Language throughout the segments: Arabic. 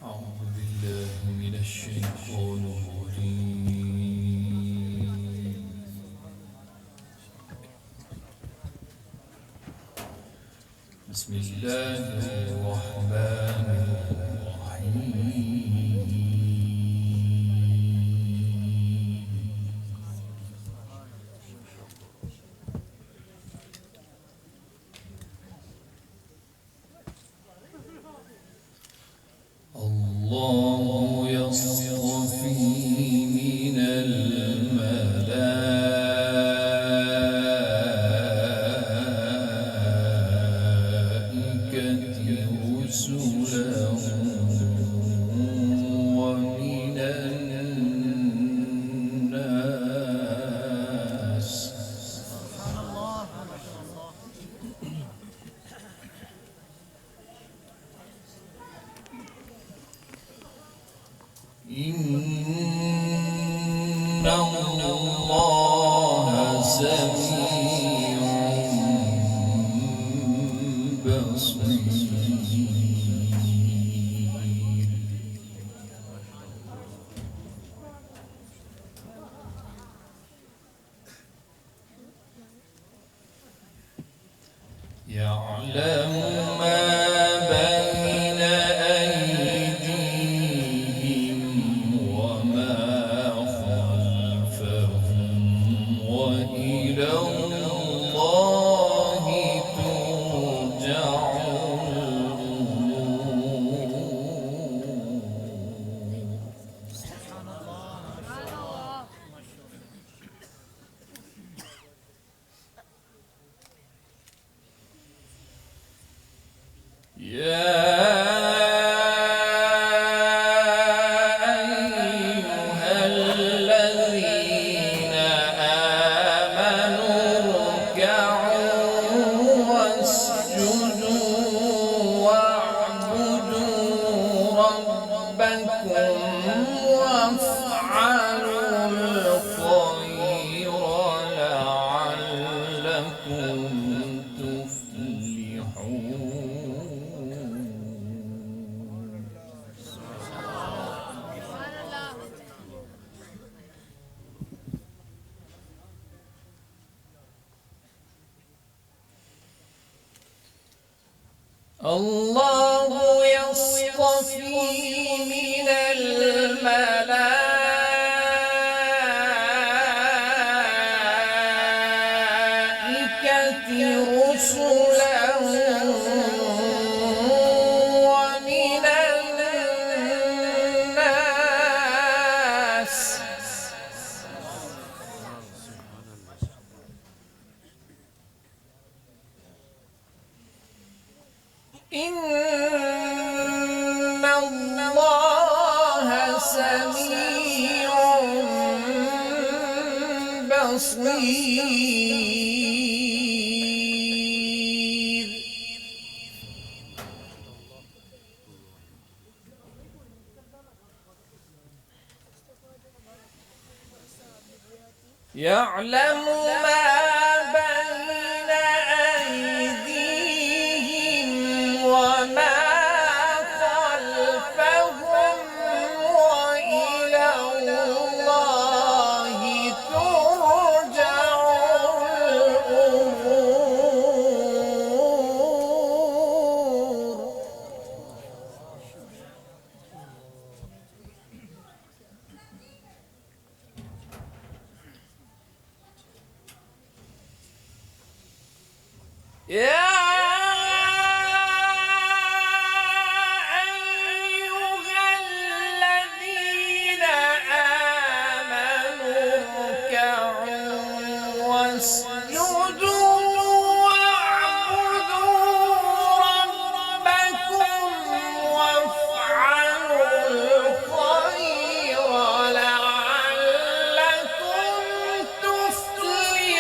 أعوذ بالله من الشيطان الرجيم. بسم الله الرحمن الرحيم. الله يصطفي من الملائكة رسلا ومن الناس. إن الله سميع بصير. يعلم ما بين أيديهم وما خلفهم وإلى الله ترجع الأمور. يا أيها الذين آمنوا اركعوا واسجدوا واعبدوا ربكم وافعلوا الخير لعلكم تفلحون. الله يصطفي من الملائكة رسلا ومن الناس. إن الله سميع بصير. يعلم ما بين أيديهم وما خلفهم وإلى الله ترجع الأمور. يا أيها الذين آمنوا اركعوا واسجدوا واعبدوا ربكم وافعلوا الخير لعلكم تفلحون.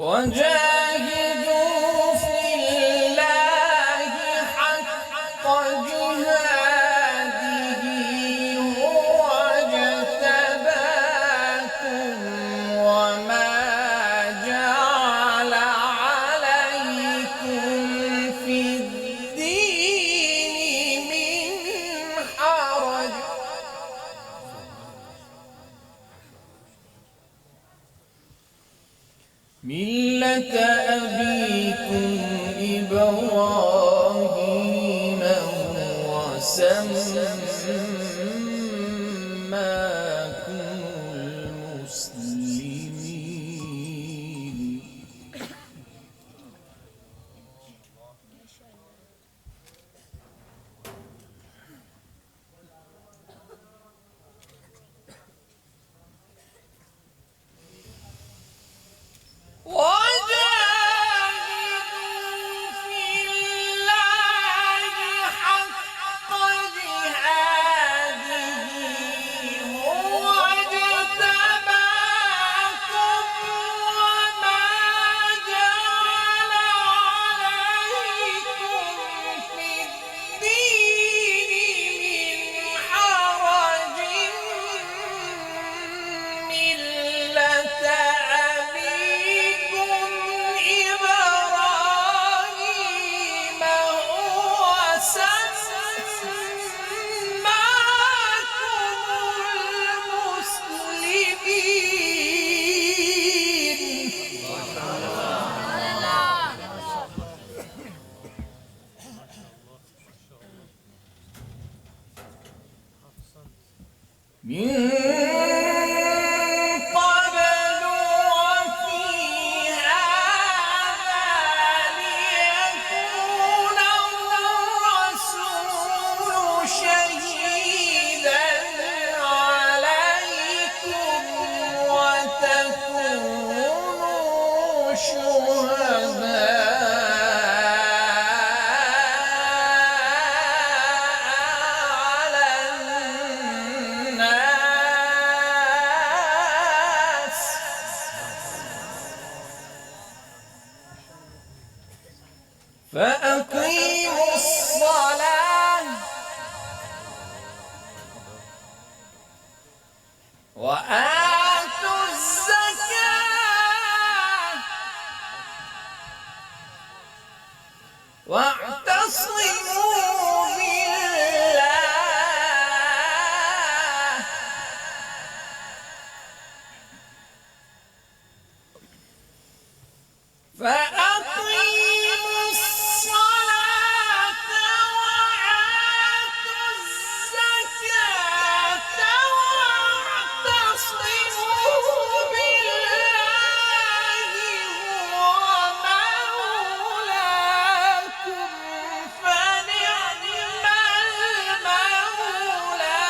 وجاهدوا في الله حق جهاده هو اجتباكم وما جعل عليكم في الدين من حرج ملة أبيكم إبراهيم هو سماكم المسلمين وجاهدوا في الله حق جهاده هو اجتباكم وما جعل عليكم في الدين من حرج ملة أبيكم إبراهيم هو سماكم المسلمين من قبل وفي هذا ليكون الرسول شهيدا عليكم وتكونوا على الناس فأقيموا الصلاة وآتوا الزكاة واعتصموا بالله فأقيموا الصلاة وآتوا الزكاة واعتصموا بالله هو مولاكم فنعم المولى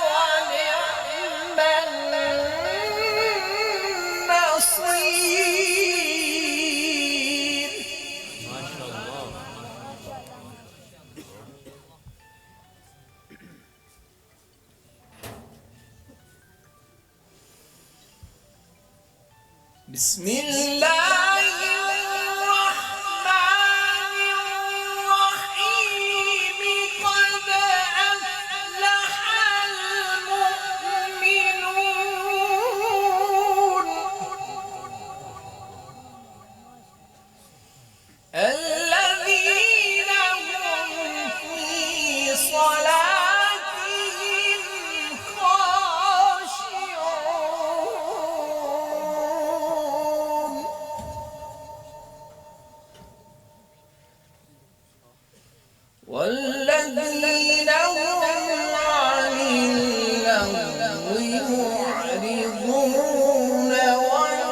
ونعم النصير بسم الله الرحمن الرحيم قد أفلح المؤمنون الذين هم في صلاتهم خاشعون والذين هم عن اللغو معرضون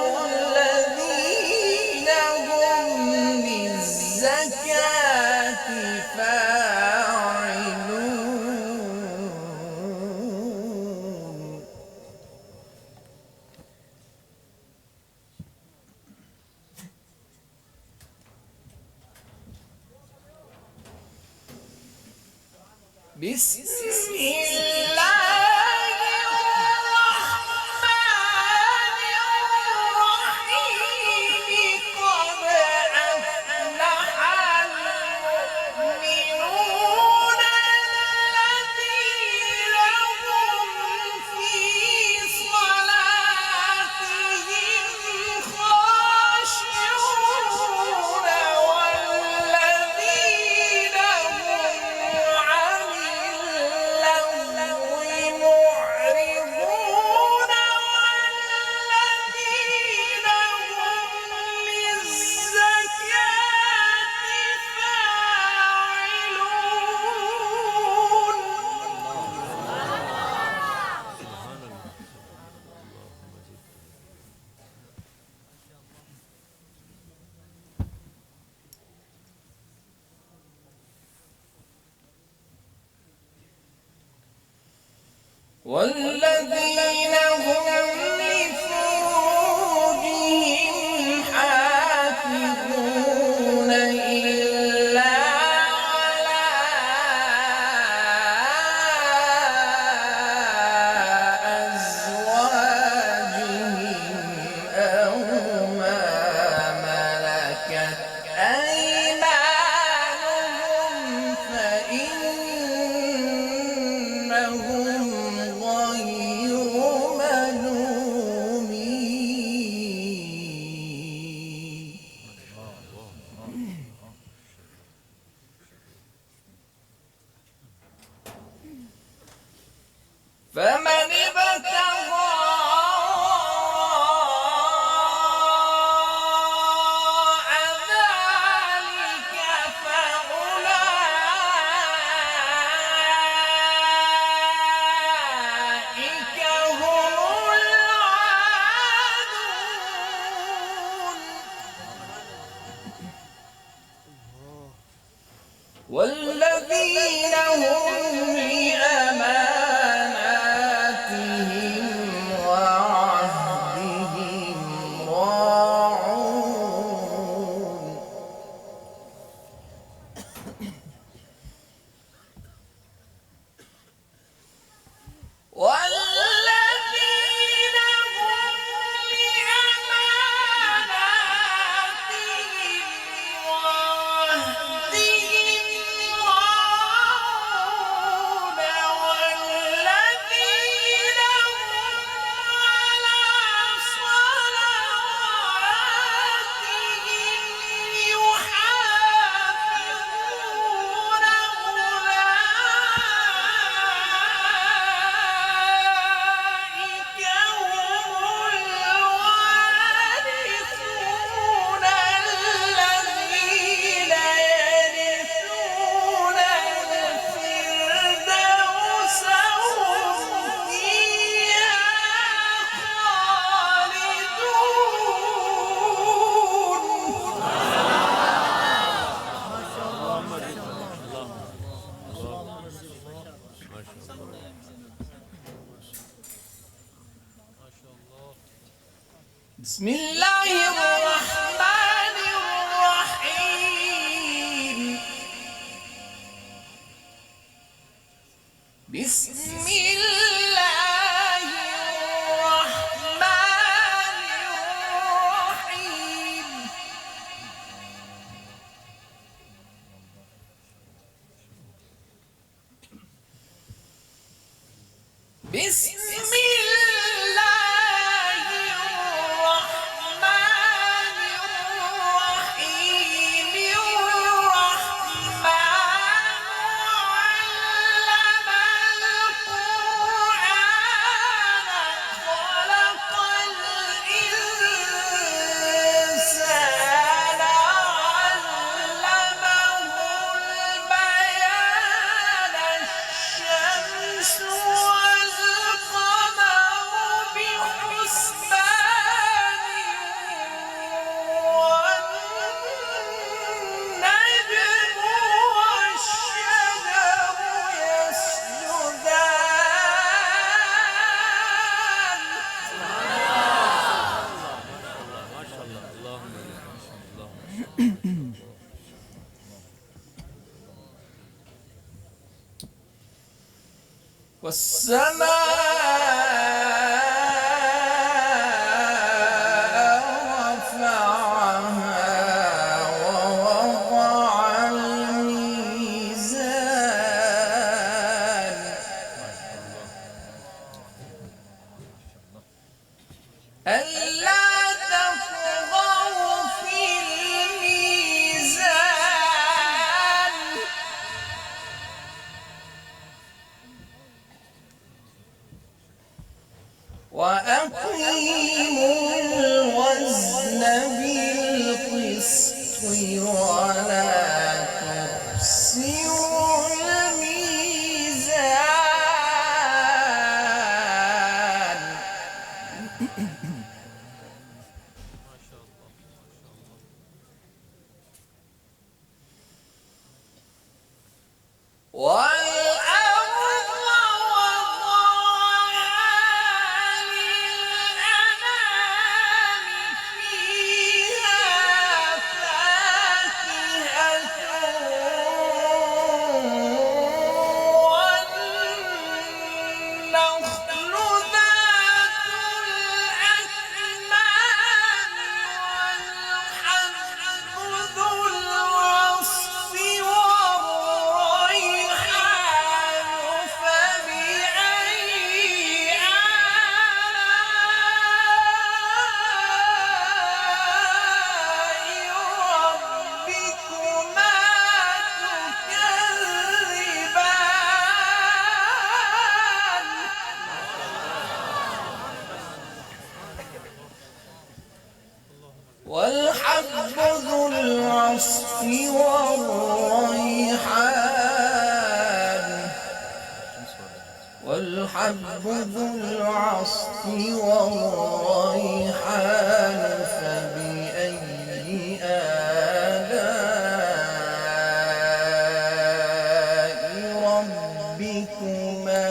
والذين هم للزكاة فاعلون بسم الله الرحمن الرحيم والذين هم لفروجهم حافظون إلا على أزواجهم أو ما ملكت أيمانهم فإنهم غير ملومين. فمن ابتغى وراء ذلك فأولئك هم العادون. والذين هم لأماناتهم وعهدهم راعون. والذين هم لأماناتهم وعهدهم راعون. والذين هم على صلواتهم يحافظون. أولئك هم الوارثون الذين يرثون الفردوس هم فيها بسم الله الرحمن الرحيم. بسم الله الرحمن الرحيم. بسم الله الرحمن الرحيم. الرحمن علم القرآن خلق الإنسان علمه البيان. الشمس والقمر بحسبان والنجم والشجر يسجدان. والسماء رفعها ووضع الميزان. ألا تطغوا في الميزان. وأقيموا الوزن بالقسط ولا تخسروا الميزان. والأرض وضعها الحب ذو العصف والريحان فبأي آلاء ربكما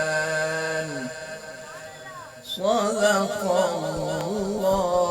تكذبان صدق الله